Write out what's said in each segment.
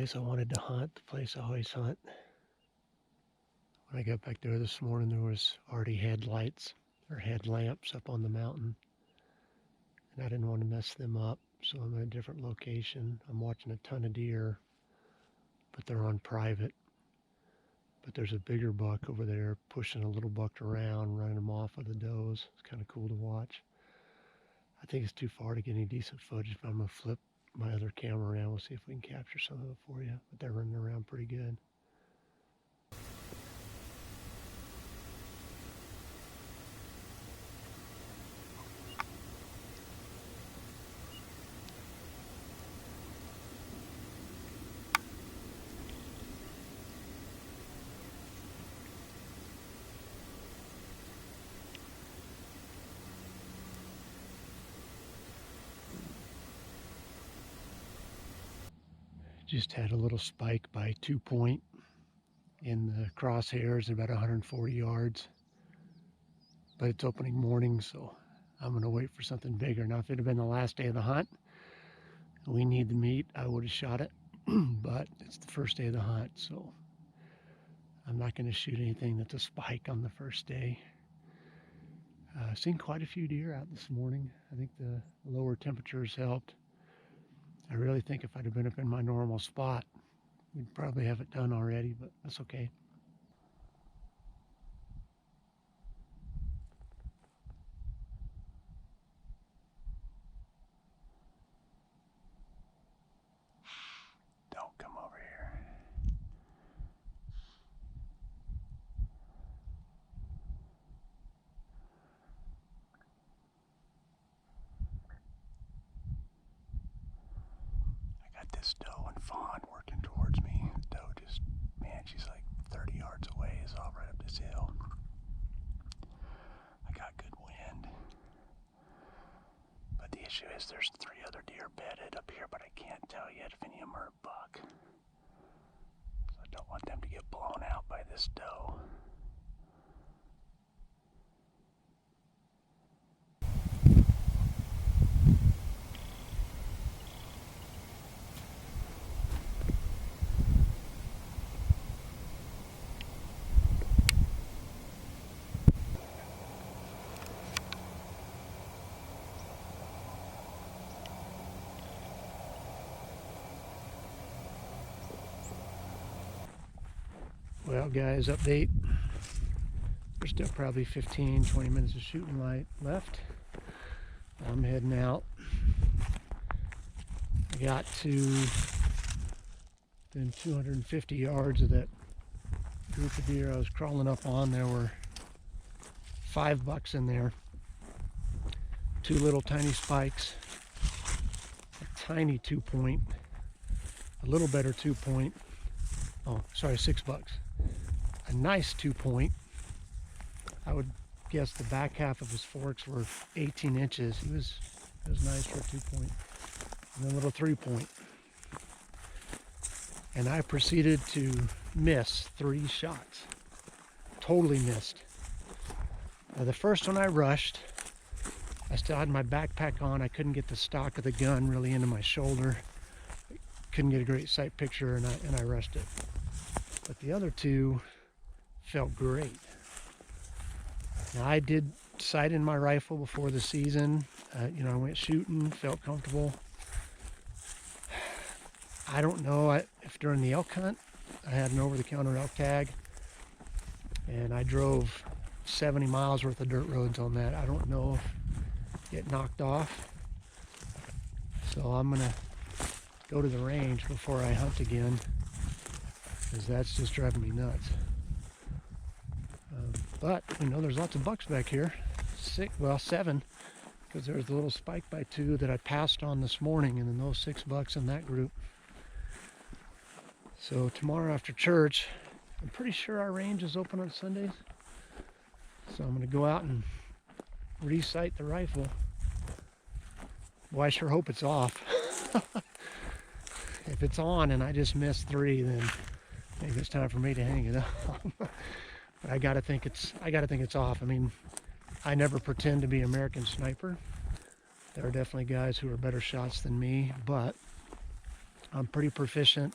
place I wanted to hunt, the place I always hunt. When I got back there this morning, there was already headlights or headlamps up on the mountain, and I didn't want to mess them up, so I'm in a different location. I'm watching a ton of deer, but they're on private. But there's a bigger buck over there pushing a little buck around, running them off of the does. It's kind of cool to watch. I think it's too far to get any decent footage, but I'm going to flip my other camera around. We'll see if we can capture some of it for you. But they're running around pretty good. Just had a little spike by 2-point in the crosshairs, about 140 yards. But it's opening morning, so I'm going to wait for something bigger. Now, if it had been the last day of the hunt, we need the meat, I would have shot it. But it's the first day of the hunt, so I'm not going to shoot anything that's a spike on the first day. I've seen quite a few deer out this morning. I think the lower temperatures helped. I really think if I'd have been up in my normal spot, we'd probably have it done already, but that's okay. Don't come over here. I got this doe and fawn working towards me. The doe just, man, she's like 30 yards away, is all right up this hill. I got good wind. But the issue is there's 3 other deer bedded up here, but I can't tell yet if any of them are a buck. So I don't want them to get blown out by this doe. Well, guys, update. There's still probably 15, 20 minutes of shooting light left. I'm heading out. I got to within 250 yards of that group of deer I was crawling up on. There were 5 bucks in there. 2 little tiny spikes. A tiny 2-point. A little better 2-point. Oh, sorry, 6 bucks. A nice 2-point. I would guess the back half of his forks were 18 inches. It was nice for a 2-point. And a little 3-point. And I proceeded to miss 3 shots. Totally missed. Now, the first one I rushed. I still had my backpack on. I couldn't get the stock of the gun really into my shoulder. Couldn't get a great sight picture, and I rushed it. But the other 2 felt great. Now, I did sight in my rifle before the season. I went shooting, felt comfortable. I don't know if during the elk hunt, I had an over-the-counter elk tag, and I drove 70 miles worth of dirt roads on that. I don't know if it knocked off. So I'm gonna go to the range before I hunt again, because that's just driving me nuts. But there's lots of bucks back here. 7, because there was a little spike by 2 that I passed on this morning, and then those 6 bucks in that group. So tomorrow after church, I'm pretty sure our range is open on Sundays. So I'm going to go out and re-sight the rifle. Well, I sure hope it's off. If it's on and I just missed 3, then maybe it's time for me to hang it up. But I gotta think it's off. I mean, I never pretend to be American Sniper. There are definitely guys who are better shots than me, but I'm pretty proficient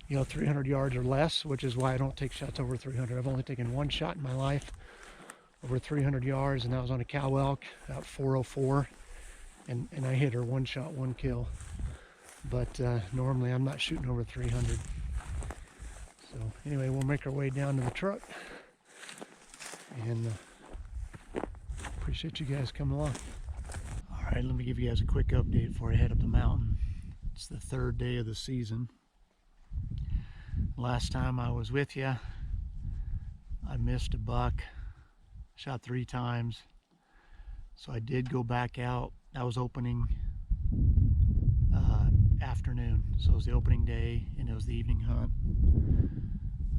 you know, 300 yards or less, which is why I don't take shots over 300. I've only taken one shot in my life over 300 yards, and that was on a cow elk at 404, and I hit her one shot, one kill. But normally I'm not shooting over 300. So anyway, we'll make our way down to the truck, and appreciate you guys coming along. All right, let me give you guys a quick update before I head up the mountain. It's the third day of the season. Last time I was with you, I missed a buck, shot 3 times. So I did go back out. That was opening afternoon. So it was the opening day and it was the evening hunt.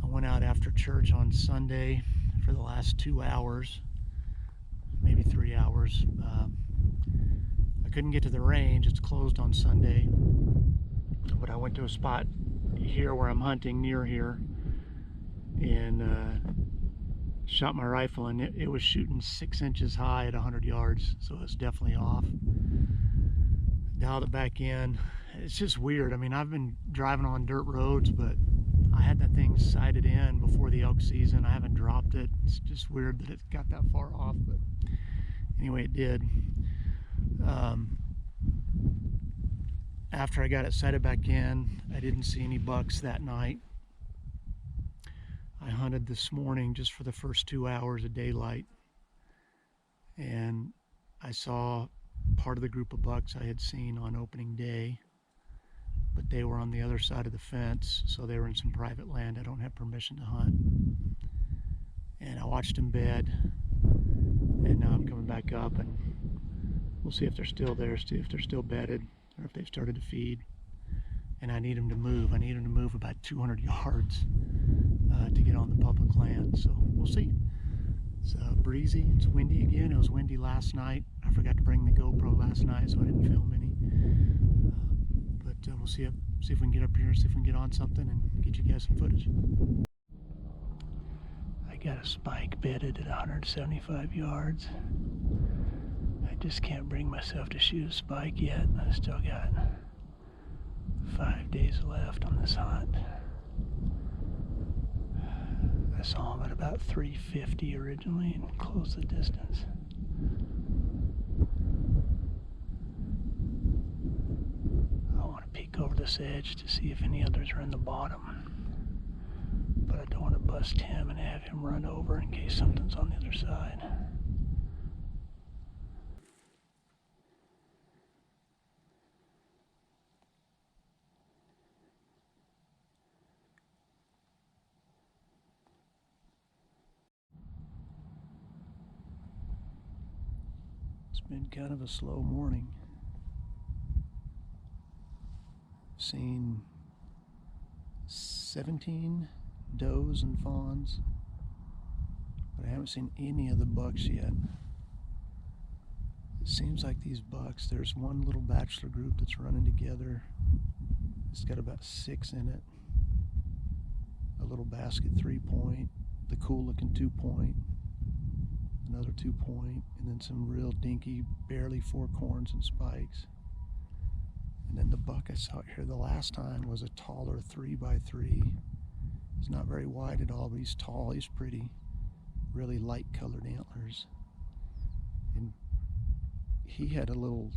I went out after church on Sunday for the last 2 hours, maybe 3 hours. I couldn't get to the range. It's closed on Sunday. But I went to a spot here where I'm hunting, near here, and shot my rifle, and it was shooting 6 inches high at 100 yards, so it was definitely off. Dialed it back in. It's just weird. I mean, I've been driving on dirt roads, but I had that thing sighted in before the elk season. I haven't dropped it. It's just weird that it got that far off, but anyway, it did. After I got it sighted back in, I didn't see any bucks that night. I hunted this morning just for the first 2 hours of daylight, and I saw part of the group of bucks I had seen on opening day, but they were on the other side of the fence, so they were in some private land I don't have permission to hunt. And I watched them bed, and now I'm coming back up, and we'll see if they're still there, see if they're still bedded, or if they've started to feed. And I need them to move. I need them to move about 200 yards to get on the public land. So we'll see. It's breezy. It's windy again. It was windy last night. I forgot to bring the GoPro last night, so I didn't film any. But we'll see if we can get up here, see if we can get on something, and get you guys some footage. I got a spike bedded at 175 yards. I just can't bring myself to shoot a spike yet. I still got 5 days left on this hunt. I saw him at about 350 originally and closed the distance. I want to peek over this edge to see if any others are in the bottom, but I don't want to bust him and have him run over in case something's on the other side. It's been kind of a slow morning. Seen 17 does and fawns, but I haven't seen any of the bucks yet. It seems like these bucks, there's one little bachelor group that's running together. It's got about 6 in it. A little basket 3-point, the cool looking 2-point, another 2-point, and then some real dinky, barely fork horns and spikes. And then the buck I saw here the last time was a taller 3x3. He's not very wide at all, but he's tall, he's pretty. Really light colored antlers. And he had a little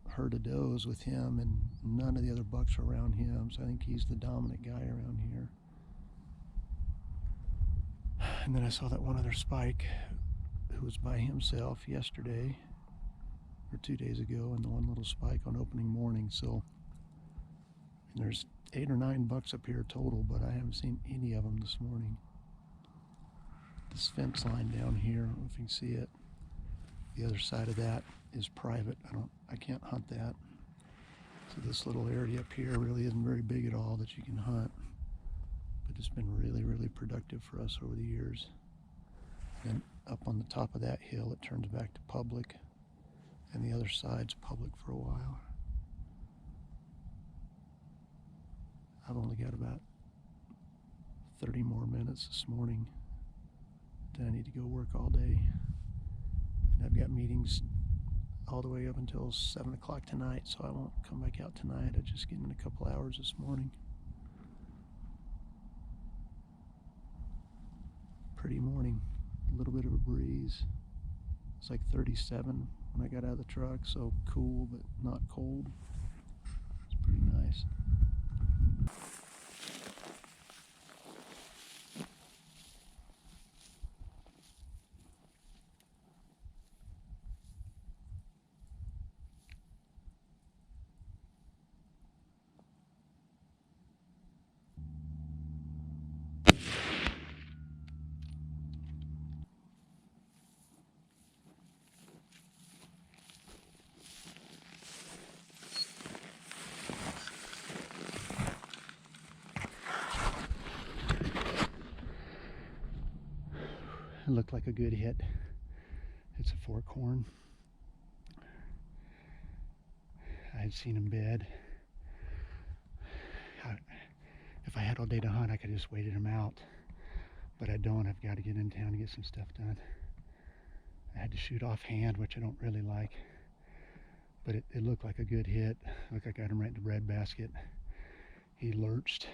herd of does with him, and none of the other bucks were around him, so I think he's the dominant guy around here. And then I saw that one other spike who was by himself yesterday or 2 days ago, and the one little spike on opening morning. So and there's 8 or 9 bucks up here total, but I haven't seen any of them this morning. This fence line down here, I don't know if you can see it. The other side of that is private. I can't hunt that. So this little area up here really isn't very big at all that you can hunt. But it's been really, really productive for us over the years. And up on the top of that hill, it turns back to public, and the other side's public for a while. I've only got about 30 more minutes this morning. Then I need to go work all day. And I've got meetings all the way up until 7 o'clock tonight, so I won't come back out tonight. I just get in a couple hours this morning. Pretty morning, a little bit of a breeze. It's like 37 when I got out of the truck, so cool but not cold. It's pretty nice. It looked like a good hit. It's a forkhorn. I had seen him bed. If I had all day to hunt, I could have just waited him out. But I don't. I've got to get in town and get some stuff done. I had to shoot offhand, which I don't really like. But it looked like a good hit. Looked like I got him right in the breadbasket. He lurched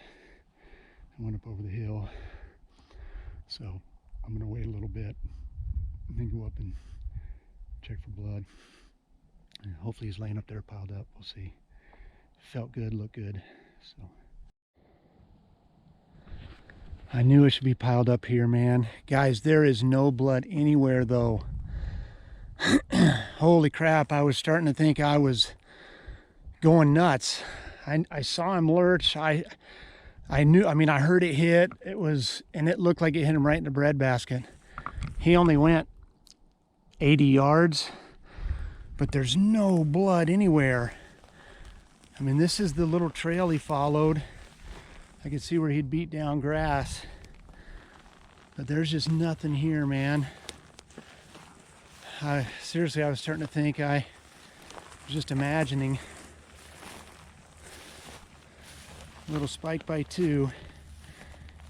and went up over the hill. So I'm going to wait a little bit and then go up and check for blood. And hopefully he's laying up there piled up. We'll see. Felt good, looked good. So I knew it should be piled up here, man. Guys, there is no blood anywhere though. Holy crap, I was starting to think I was going nuts. I saw him lurch. I heard it hit. And it looked like it hit him right in the breadbasket. He only went 80 yards, but there's no blood anywhere. I mean, this is the little trail he followed. I could see where he'd beat down grass, but there's just nothing here, man. Seriously, I was starting to think I was just imagining. Little spike by 2.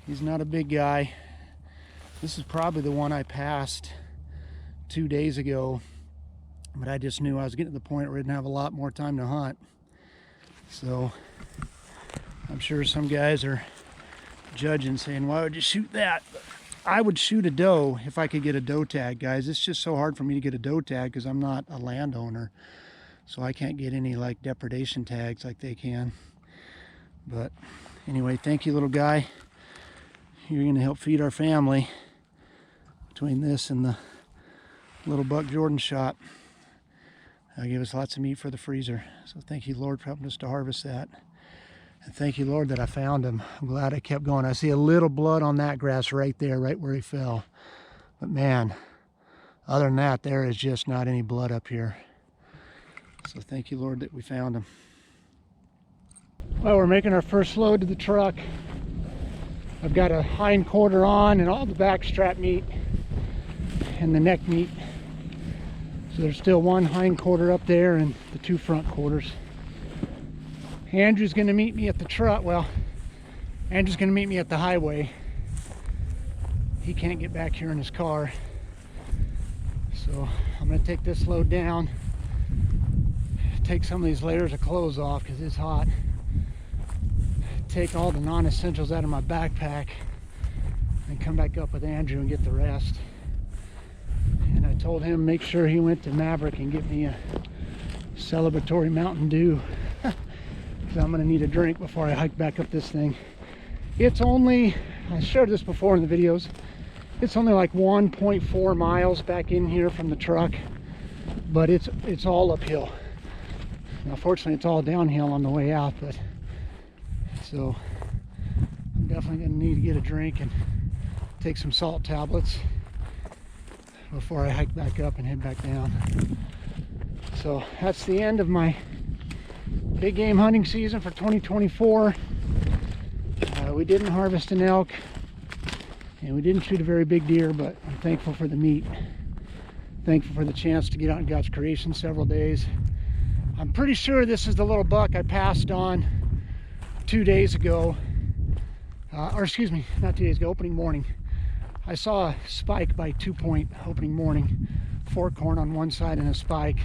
He's not a big guy. This is probably the one I passed 2 days ago, but I just knew I was getting to the point where I didn't have a lot more time to hunt. So I'm sure some guys are judging, saying, why would you shoot that? But I would shoot a doe if I could get a doe tag, guys. It's just so hard for me to get a doe tag because I'm not a landowner. So I can't get any like depredation tags like they can. But anyway, thank you, little guy. You're going to help feed our family between this and the little buck Jordan shot. Give us lots of meat for the freezer. So thank you, Lord, for helping us to harvest that. And thank you, Lord, that I found him. I'm glad I kept going. I see a little blood on that grass right there, right where he fell. But man, other than that, there is just not any blood up here. So thank you, Lord, that we found him. Well, we're making our first load to the truck. I've got a hind quarter on and all the back strap meat and the neck meat. So there's still one hind quarter up there and the 2 front quarters. Andrew's going to meet me at the truck. Well, Andrew's going to meet me at the highway. He can't get back here in his car. So I'm going to take this load down, take some of these layers of clothes off because it's hot, take all the non-essentials out of my backpack, and come back up with Andrew and get the rest. And I told him make sure he went to Maverick and get me a celebratory Mountain Dew. I'm going to need a drink before I hike back up this thing. It's only, I shared this before in the videos, it's only like 1.4 miles back in here from the truck, but it's all uphill. Now fortunately it's all downhill on the way out, but so I'm definitely going to need to get a drink and take some salt tablets before I hike back up and head back down. So that's the end of my big game hunting season for 2024. We didn't harvest an elk and we didn't shoot a very big deer, but I'm thankful for the meat. Thankful for the chance to get out in God's creation several days. I'm pretty sure this is the little buck I passed on 2 days ago. Or excuse me, not 2 days ago, opening morning. I saw a spike by 2 point opening morning. Forkhorn on one side and a spike.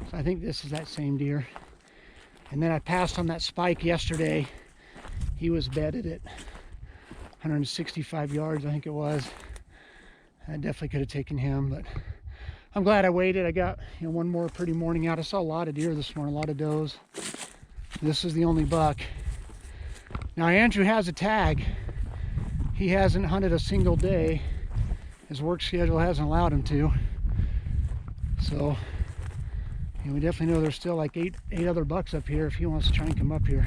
So I think this is that same deer. And then I passed on that spike yesterday. He was bedded at 165 yards, I think it was. I definitely could have taken him, but I'm glad I waited. I got, you know, one more pretty morning out. I saw a lot of deer this morning, a lot of does. This is the only buck. Now Andrew has a tag. He hasn't hunted a single day. His work schedule hasn't allowed him to. So, you know, we definitely know there's still like eight other bucks up here if he wants to try and come up here.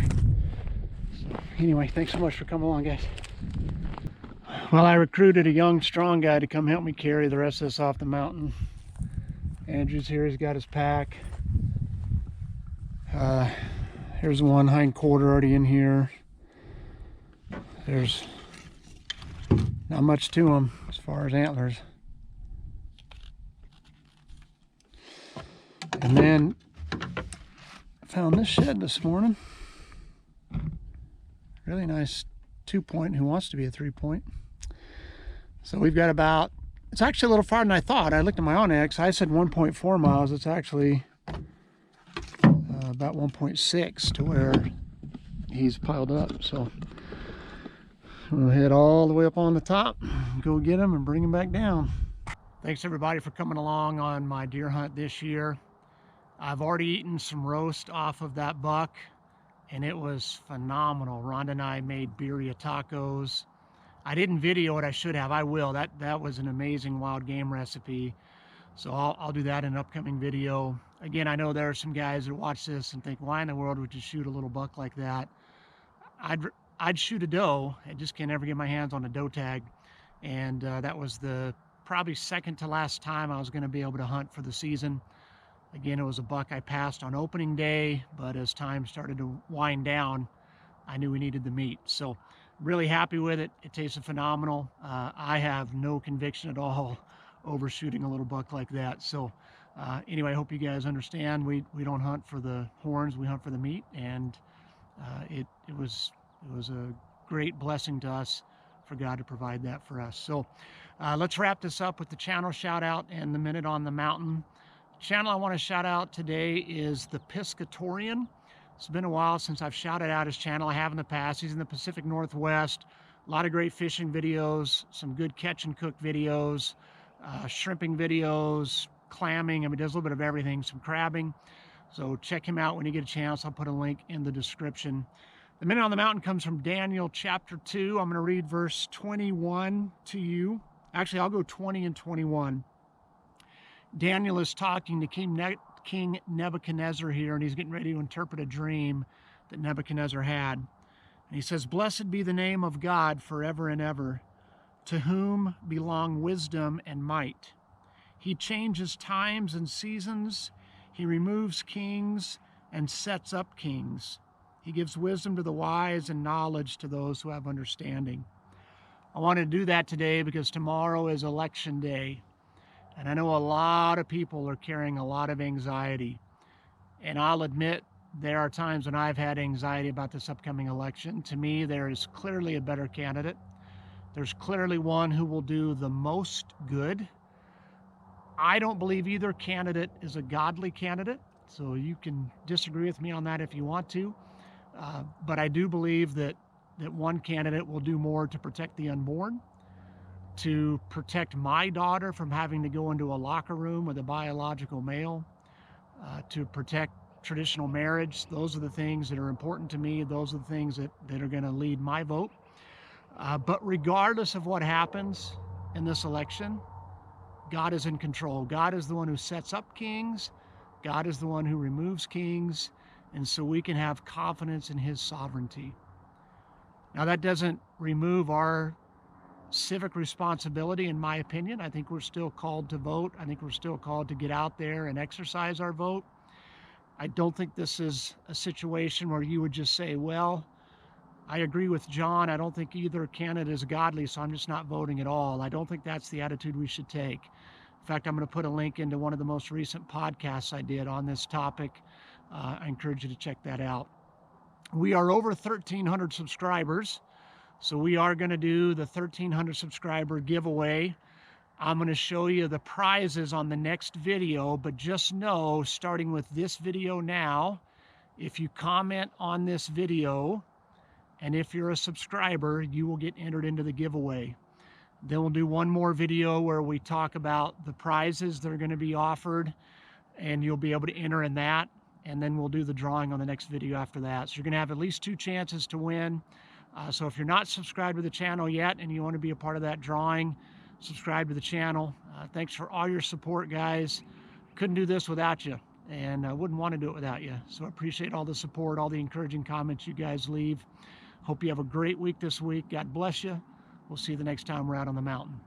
So anyway, thanks so much for coming along, guys. Well, I recruited a young, strong guy to come help me carry the rest of this off the mountain. Andrew's here, he's got his pack. Here's one hind quarter already in here. There's not much to them as far as antlers. And then I found this shed this morning. Really nice 2-point who wants to be a 3-point. So we've got about, it's actually a little farther than I thought. I looked at my Onyx, I said 1.4 miles. It's actually about 1.6 to where he's piled up. So we'll head all the way up on the top, go get him and bring him back down. Thanks everybody for coming along on my deer hunt this year. I've already eaten some roast off of that buck and it was phenomenal. Rhonda and I made birria tacos. I didn't video it, I should have, I will. That was an amazing wild game recipe. So I'll do that in an upcoming video. Again, I know there are some guys that watch this and think, why in the world would you shoot a little buck like that? I'd shoot a doe. I just can't ever get my hands on a doe tag. And that was the probably second to last time I was gonna be able to hunt for the season. Again, it was a buck I passed on opening day, but as time started to wind down, I knew we needed the meat. So really happy with it. It tasted phenomenal. I have no conviction at all over shooting a little buck like that. So anyway, I hope you guys understand. We don't hunt for the horns, we hunt for the meat. And it was a great blessing to us for God to provide that for us. So let's wrap this up with the channel shout out and the Minute on the Mountain. Channel I want to shout out today is the Piscatorian. It's been a while since I've shouted out his channel. I have in the past. He's in the Pacific Northwest. A lot of great fishing videos, some good catch and cook videos, shrimping videos, clamming. I mean, does a little bit of everything, some crabbing. So check him out when you get a chance. I'll put a link in the description. The Minute on the Mountain comes from Daniel chapter 2. I'm going to read verse 21 to you. Actually, I'll go 20 and 21. Daniel is talking to King Nebuchadnezzar here, and he's getting ready to interpret a dream that Nebuchadnezzar had. And he says, "Blessed be the name of God forever and ever, to whom belong wisdom and might. He changes times and seasons. He removes kings and sets up kings. He gives wisdom to the wise and knowledge to those who have understanding." I want to do that today because tomorrow is election day. And I know a lot of people are carrying a lot of anxiety. And I'll admit there are times when I've had anxiety about this upcoming election. To me, there is clearly a better candidate. There's clearly one who will do the most good. I don't believe either candidate is a godly candidate. So you can disagree with me on that if you want to. But I do believe that one candidate will do more to protect the unborn, to protect my daughter from having to go into a locker room with a biological male, to protect traditional marriage. Those are the things that are important to me. Those are the things that are going to lead my vote. But regardless of what happens in this election, God is in control. God is the one who sets up kings. God is the one who removes kings. And so we can have confidence in his sovereignty. Now, that doesn't remove our civic responsibility, in my opinion. I think we're still called to vote. I think we're still called to get out there and exercise our vote. I don't think this is a situation where you would just say, well, I agree with John. I don't think either candidate is godly, so I'm just not voting at all. I don't think that's the attitude we should take. In fact, I'm going to put a link into one of the most recent podcasts I did on this topic. I encourage you to check that out. We are over 1,300 subscribers. So we are going to do the 1,300 subscriber giveaway. I'm going to show you the prizes on the next video, but just know, starting with this video now, if you comment on this video, and if you're a subscriber, you will get entered into the giveaway. Then we'll do one more video where we talk about the prizes that are going to be offered, and you'll be able to enter in that. And then we'll do the drawing on the next video after that. So you're going to have at least 2 chances to win. So if you're not subscribed to the channel yet and you want to be a part of that drawing, subscribe to the channel. Thanks for all your support, guys. Couldn't do this without you, and I wouldn't want to do it without you. So I appreciate all the support, all the encouraging comments you guys leave. Hope you have a great week this week. God bless you. We'll see you the next time we're out on the mountain.